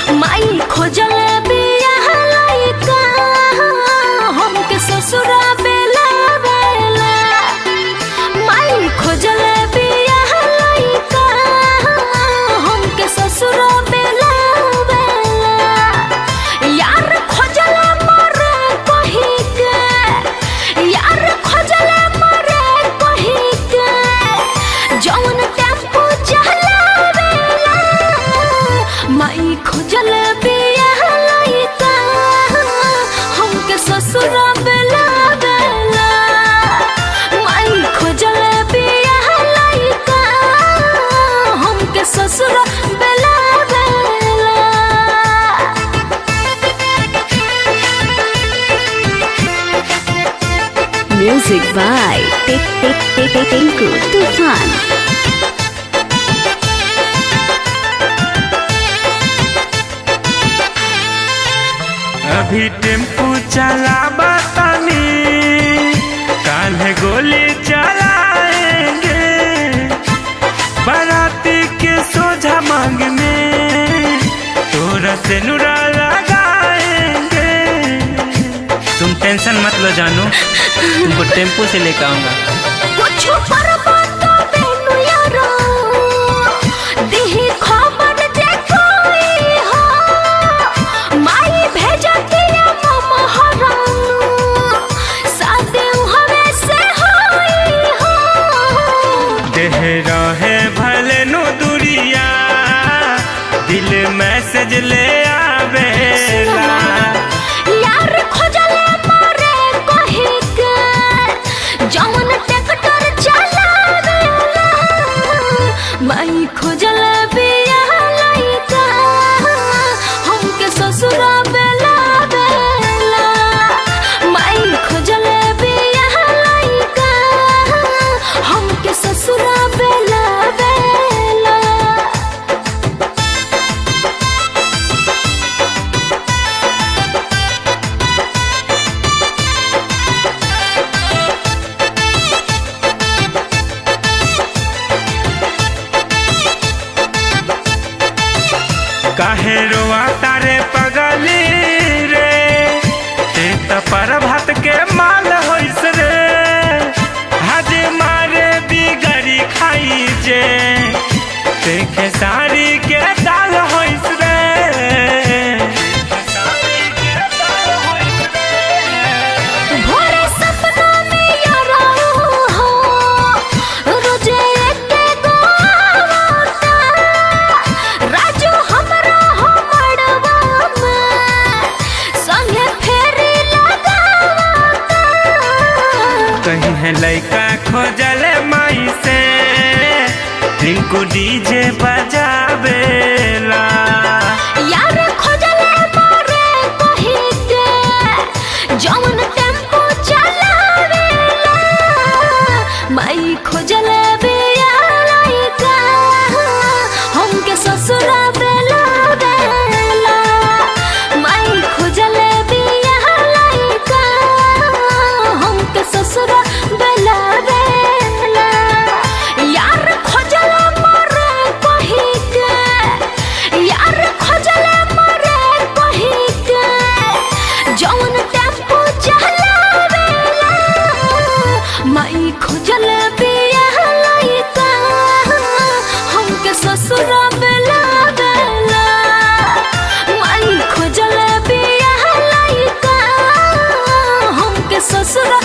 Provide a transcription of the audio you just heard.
माई खोजल बिया लइका हमके ससुरा बेला बेला। माई खोजल बिया लइका हमके ससुरा बेला बेला। यार खोजल मरे कही के, यार खोजल मरे कही के जौन टेम्पू चलावेला। माई खोजल बिया लइका हमके ससुरा बेला बेला। माई खोजल बिया लइका हमके ससुरा बेला बेला। Music by Tinku Tufan। अभी टेम्पू चलाबा तनी, काल्हे गोली चलाएंगे। बाराती के सोझा मांग में तोरा से नुरा लगाएंगे। तुम टेंशन मत लो जानू, तुमको टेम्पू से लेकर आऊंगा। कुछ पर बात बेनु यारो दिही खबर जे कोई हो। माई भेजती मम हरानु साथे हवे से होई हो। देह रहे भले नु दुरिया, दिल मैसेज ले आवेला। यार खोजल मारे कही के जौन ट्रैक्टर चलावेला। माई खोजल बिया लइका हमके ससुरा बेला बेला। माई खोजल बिया लइका हमके ससुरा बेला बेला। काहे रोआ तारे पगली रे, ते त पर भात के माल होइस रे। हजे मारे बिगड़ी खाई जे, देखे साड़ी के दाल होइस रे। भोरे सपना में यारो हो रोजे एके गो आवता। राजू हमरा हो मड़वा में संगे फेरी लगावता। कहीं है लइका खोजल माई से, टिंकू डीजे बजावेला। यार खोजल मारे कही के जौन टेम्पू चलावेला। माई खोजल बिया लइका हमके ससुरा बेला बेला। माई खोजल बिया लइका हमके ससुरा बेला बेला। यार खोजल मरे कही के, यार खोजल मरे कही के जौन टेम्पू चलावेला। माई खोजल बिया लइका हमके ससुरा बेला बेला। माई खोजल बिया लइका हमके ससुरा